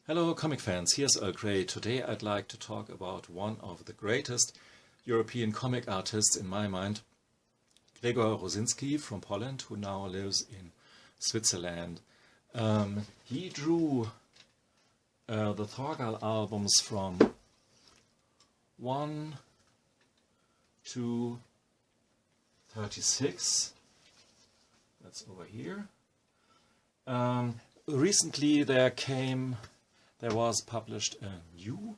Hello comic fans, here's Earl. Today I'd like to talk about one of the greatest European comic artists in my mind, Grzegorz Rosinski from Poland, who now lives in Switzerland. He drew the Thorgal albums from 1 to 36. That's over here. Recently there was published a new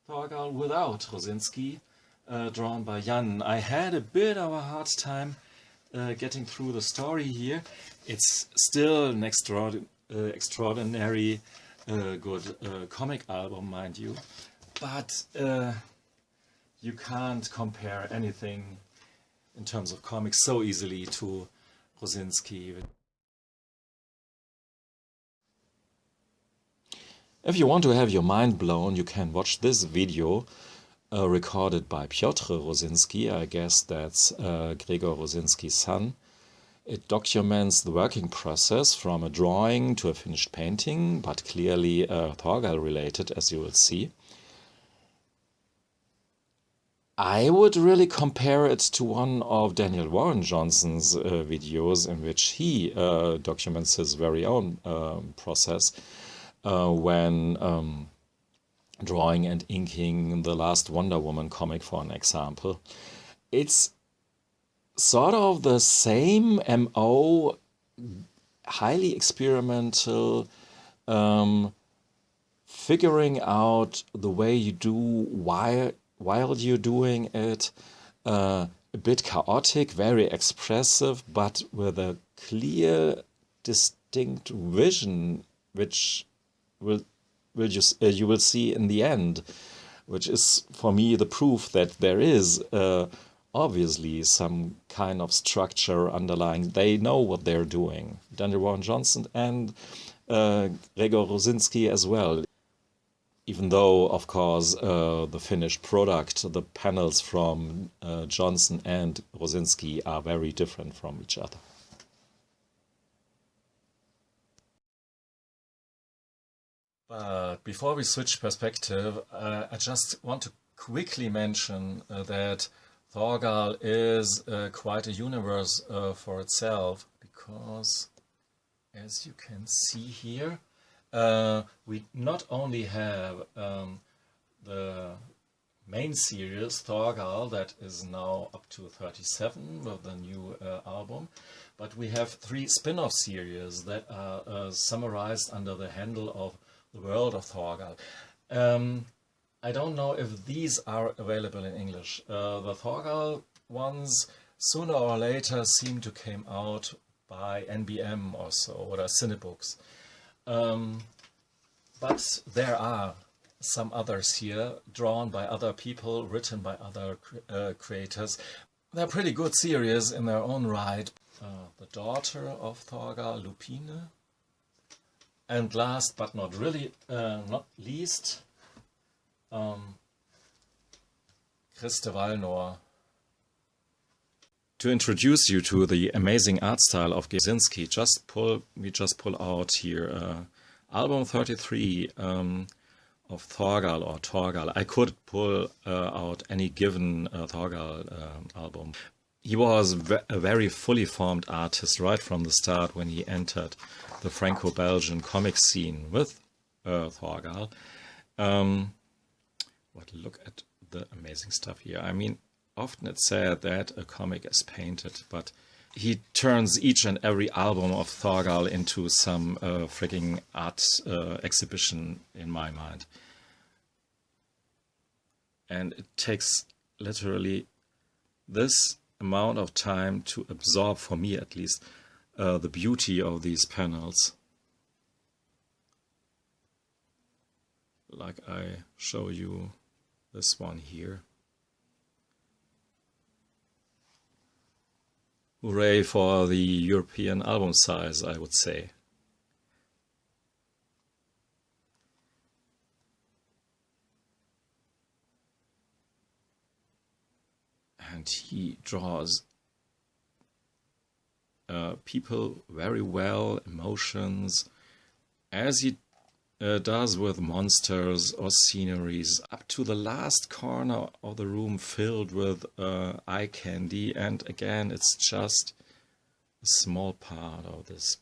thorgal without Rosinski, drawn by Jan. I had a bit of a hard time getting through the story here. It's still an extraordinary good comic album, mind you, but you can't compare anything in terms of comics so easily to Rosinski. If you want to have your mind blown, you can watch this video recorded by Piotr Rosinski. I guess that's Grzegorz Rosinski's son. It documents the working process from a drawing to a finished painting, but clearly thorgal related, as you will see. I would really compare it to one of Daniel Warren Johnson's videos in which he documents his very own process when drawing and inking the last Wonder Woman comic, for an example. It's sort of the same MO, highly experimental, figuring out the way you do while you're doing it, a bit chaotic, very expressive, but with a clear, distinct vision, which you will see in the end, which is for me the proof that there is obviously some kind of structure underlying. They know what they're doing. Daniel Warren Johnson and Grzegorz Rosinski as well. Even though, of course, the finished product, the panels from Johnson and Rosinski are very different from each other. But before we switch perspective, I just want to quickly mention that thorgal is quite a universe for itself, because, as you can see here, we not only have the main series, thorgal, that is now up to 37 with the new album, but we have 3 spin-off series that are summarized under the handle of the World of Thorgal. I don't know if these are available in English. The Thorgal ones sooner or later seem to come out by NBM or so, or Cinebooks. But there are some others here, drawn by other people, written by other creators. They're pretty good series in their own right. The daughter of Thorgal, Lupine. And last but not least, Christe Wallnor. To introduce you to the amazing art style of Rosinski, we just pull out here album 33 of thorgal or thorgal. I could pull out any given thorgal album. He was a very fully formed artist right from the start when he entered the Franco-Belgian comic scene with thorgal. But look at the amazing stuff here. I mean, often it's said that a comic is painted, but he turns each and every album of thorgal into some freaking art exhibition, in my mind. And it takes literally this amount of time to absorb, for me at least, the beauty of these panels. Like I show you this one here. Hooray for the European album size, I would say. And he draws people very well, emotions, as he does with monsters or sceneries, up to the last corner of the room filled with eye candy. And again, it's just a small part of this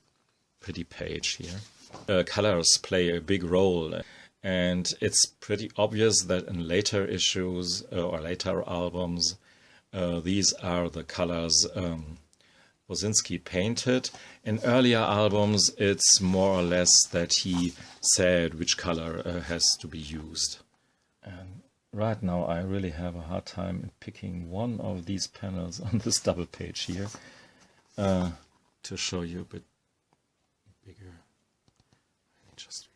pretty page here. Colors play a big role, and it's pretty obvious that in later issues or later albums, these are the colors Rosinski painted. In earlier albums, it's more or less that he said which color has to be used. And right now I really have a hard time in picking one of these panels on this double page here to show you a bit bigger. Let me just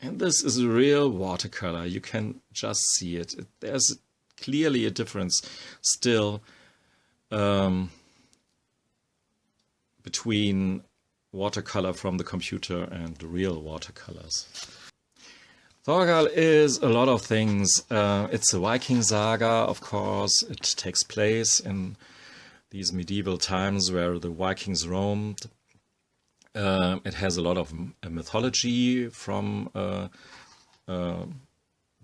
and this is a real watercolor. You can just see it. There's clearly a difference still between watercolor from the computer and the real watercolors. Thorgal is a lot of things. It's a Viking saga, of course. It takes place in these medieval times where the Vikings roamed. It has a lot of mythology from the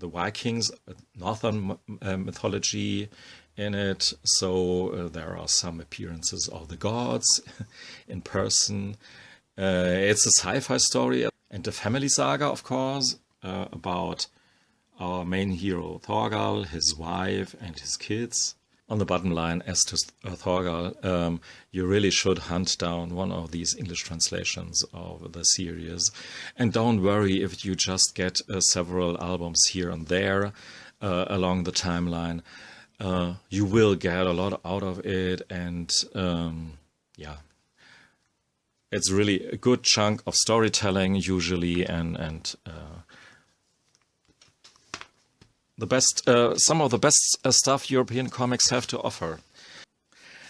Vikings, northern mythology in it. So there are some appearances of the gods in person. It's a sci-fi story and a family saga, of course, about our main hero Thorgal, his wife and his kids. On the bottom line, as to Thorgal, you really should hunt down one of these English translations of the series. And don't worry if you just get several albums here and there along the timeline. You will get a lot out of it, and yeah, it's really a good chunk of storytelling usually, and the best, some of the best stuff European comics have to offer.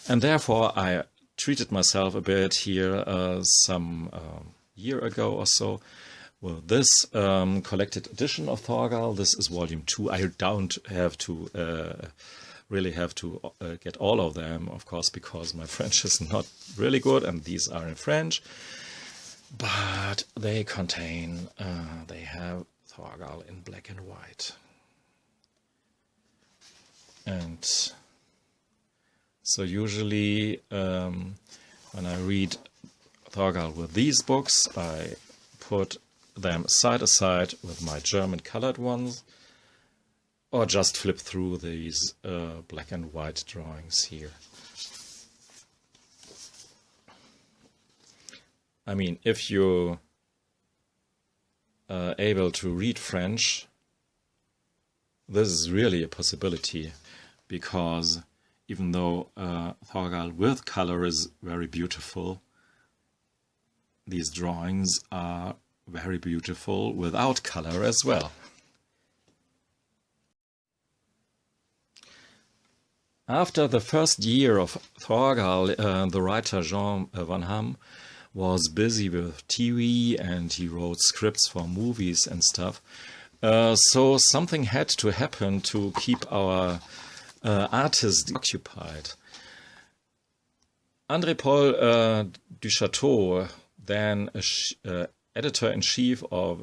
And therefore I treated myself a bit here some year ago or so with this collected edition of Thorgal. This is volume 2. I don't have to really have to get all of them, of course, because my French is not really good and these are in French. But they contain, they have Thorgal in black and white. And so usually when I read Thorgal with these books, I put them side by side with my German colored ones, or just flip through these black and white drawings here. I mean, if you're able to read French, this is really a possibility. Because even though Thorgal with color is very beautiful, these drawings are very beautiful without color as well. After the first year of Thorgal, the writer Jean Van Ham was busy with TV and he wrote scripts for movies and stuff. So something had to happen to keep our artist occupied. André-Paul Duchâteau, then editor-in-chief of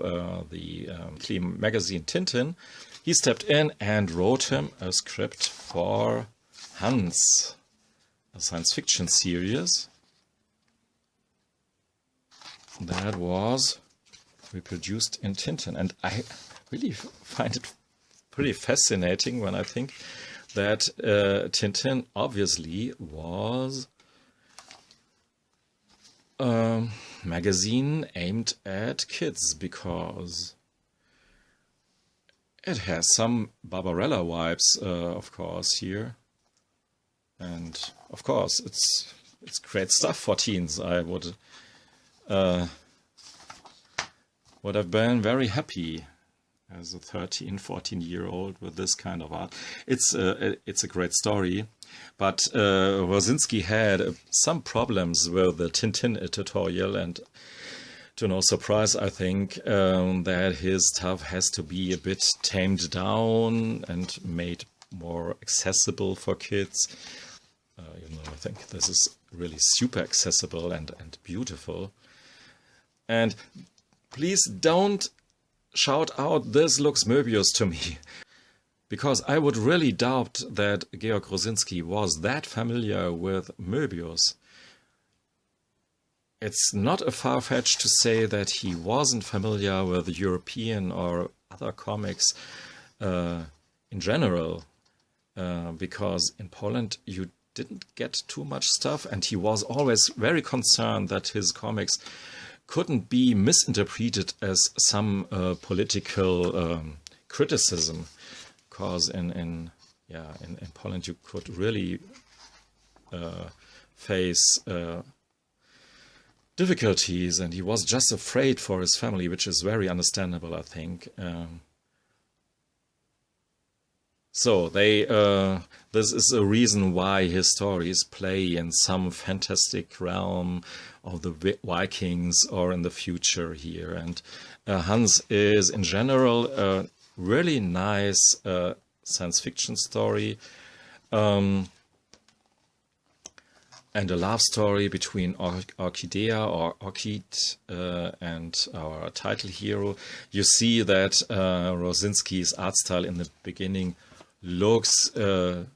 the weekly magazine Tintin, he stepped in and wrote him a script for Hans, a science fiction series that was reproduced in Tintin. And I really find it pretty fascinating when I think that Tintin obviously was a magazine aimed at kids, because it has some Barbarella vibes, of course, here. And of course, it's great stuff for teens. I would have been very happy as a 13, 14-year-old with this kind of art. It's a great story, but Rosinski had some problems with the Tintin editorial, and to no surprise, I think that his stuff has to be a bit tamed down and made more accessible for kids. think this is really super accessible and beautiful. And please don't shout out, "This looks Möbius" to me. Because I would really doubt that Georg Rosinski was that familiar with Möbius. It's not a far-fetched to say that he wasn't familiar with European or other comics in general, because in Poland you didn't get too much stuff, and he was always very concerned that his comics couldn't be misinterpreted as some political criticism, because in Poland you could really face difficulties, and he was just afraid for his family, which is very understandable, I think. So this is a reason why his stories play in some fantastic realm of the Vikings or in the future here. And Hans is in general a really nice science fiction story, and a love story between Orchidea or Orchid and our title hero. You see that Rosinski's art style in the beginning looks a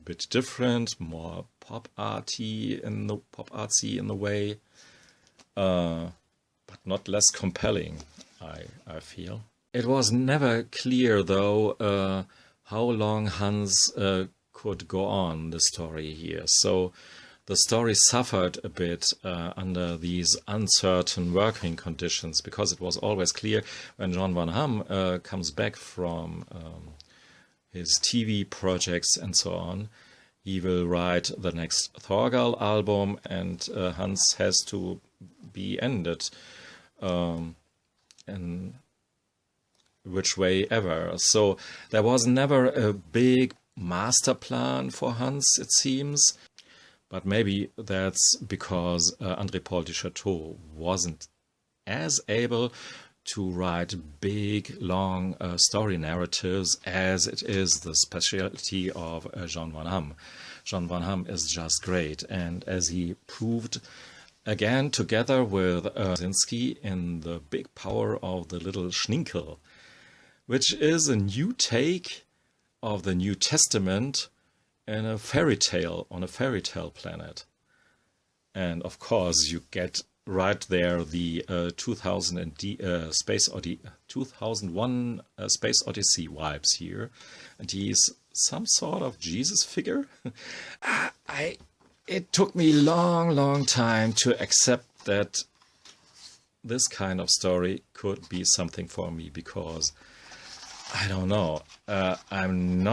bit different, more pop artsy in the way, but not less compelling, I feel. It was never clear though how long Hans could go on the story here. So the story suffered a bit under these uncertain working conditions, because it was always clear when John Van Hamme comes back from his TV projects and so on, he will write the next Thorgal album, and Hans has to be ended in which way ever. So there was never a big master plan for Hans, it seems. But maybe that's because André Paul Duchateau wasn't as able to write big, long story narratives as it is the specialty of John Van Hamme. John Van Hamme is just great, and as he proved again together with Rosinski in the big power of the little schninkel, which is a new take of the New Testament in a fairy tale, on a fairy tale planet. And of course you get right there the 2001 Space Odyssey vibes here, and he's some sort of Jesus figure. It took me long time to accept that this kind of story could be something for me, because I don't know, I'm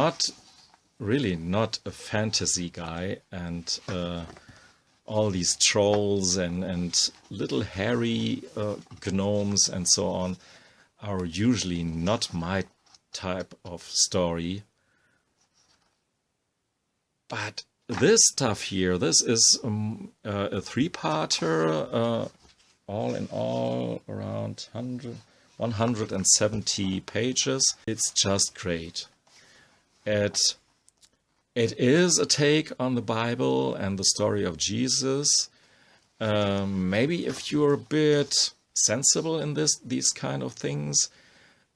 really not a fantasy guy, and all these trolls and little hairy gnomes and so on are usually not my type of story. But this stuff here, this is a three-parter, all in all around 170 pages. It's just great. It is a take on the Bible and the story of Jesus. Maybe if you're a bit sensible in these kind of things,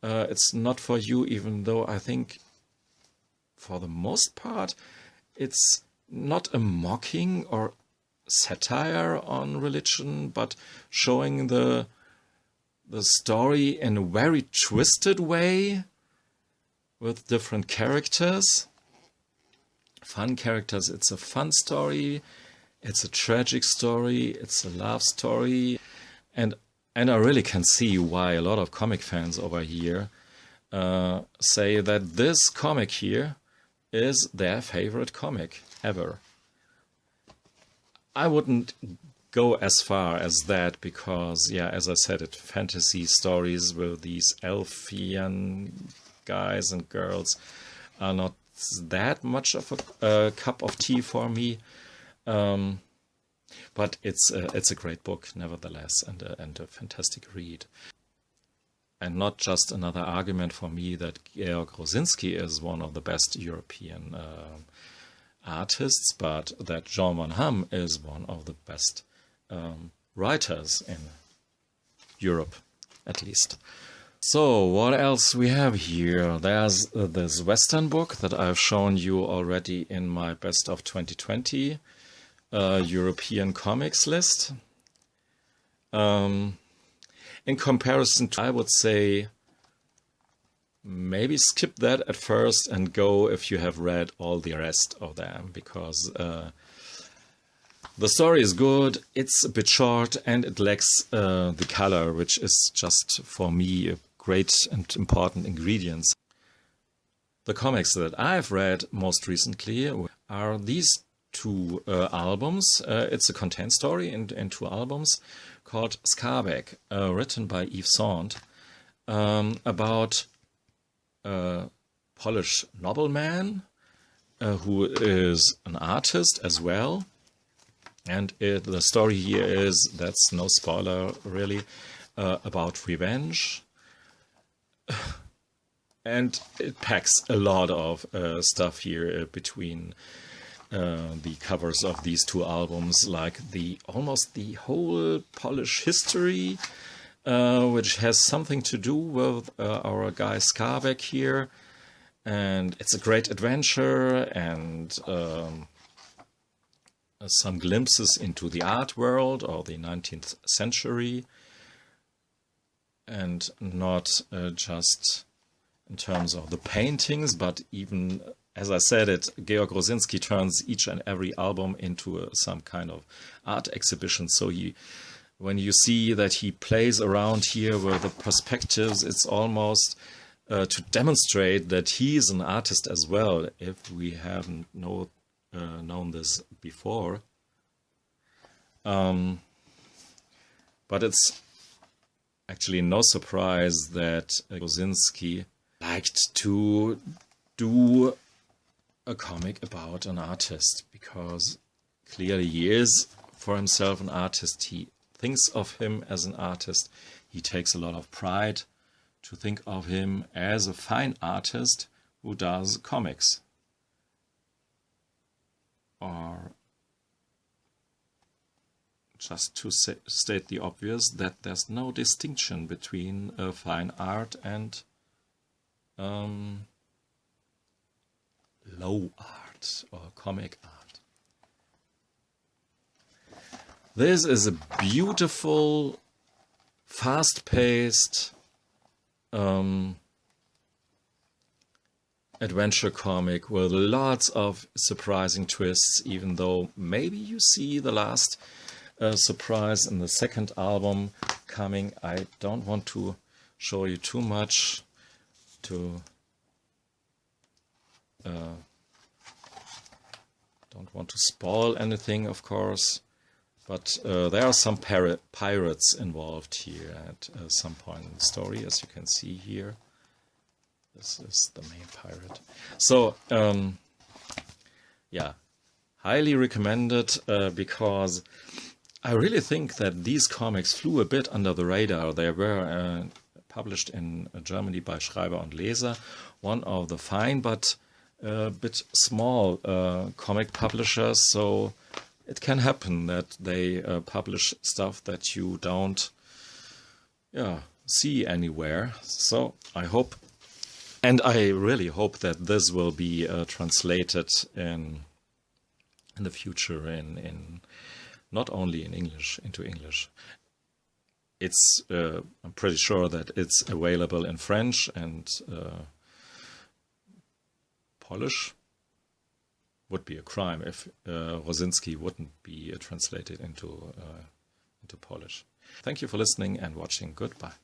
it's not for you, even though I think for the most part it's not a mocking or satire on religion, but showing the story in a very twisted way with different characters. Fun characters. It's a fun story, it's a tragic story, it's a love story, and I really can see why a lot of comic fans over here say that this comic here is their favorite comic ever. I wouldn't go as far as that, because, yeah, as I said, it's fantasy stories with these elfian guys and girls are not that much of a cup of tea for me, but it's a great book nevertheless, and a fantastic read, and not just another argument for me that Georg Rosinski is one of the best European artists, but that Jean Van Ham is one of the best writers in Europe, at least. So, what else we have here? There's this Western book that I've shown you already in my Best of 2020 European comics list. In comparison to, I would say, maybe skip that at first and go if you have read all the rest of them, because the story is good, it's a bit short, and it lacks the color, which is just, for me, a great and important ingredient. The comics that I've read most recently are these two albums. It's a content story in two albums called Skarbek, written by Yves Saint, about a Polish nobleman who is an artist as well. And the story here is, that's no spoiler really, about revenge. And it packs a lot of stuff here between the covers of these two albums, like almost the whole Polish history, which has something to do with our guy Skarbek here. And it's a great adventure, and some glimpses into the art world or the 19th century, and not just in terms of the paintings, but even, as I said it, Georg Rosinski turns each and every album into some kind of art exhibition. So when you see that he plays around here with the perspectives, it's almost to demonstrate that he is an artist as well, if we haven't known this before. But it's actually no surprise that Rosinski liked to do a comic about an artist, because clearly he is for himself an artist. He thinks of him as an artist. He takes a lot of pride to think of him as a fine artist who does comics. Or just to state the obvious, that there's no distinction between fine art and low art or comic art. This is a beautiful, fast-paced adventure comic with lots of surprising twists, even though maybe you see the last surprise in the second album coming. I don't want to show you too much to don't want to spoil anything, of course, but there are some pirates involved here at some point in the story, as you can see here. This is the main pirate. So, yeah, highly recommended, because I really think that these comics flew a bit under the radar. They were published in Germany by Schreiber und Leser, one of the fine but a bit small comic publishers. So it can happen that they publish stuff that you don't see anywhere. So I hope, and I really hope, that this will be translated in the future in not only in English, into English. It's I'm pretty sure that it's available in French and Polish. Would be a crime if Rosinski wouldn't be translated into Polish. Thank you for listening and watching. Goodbye.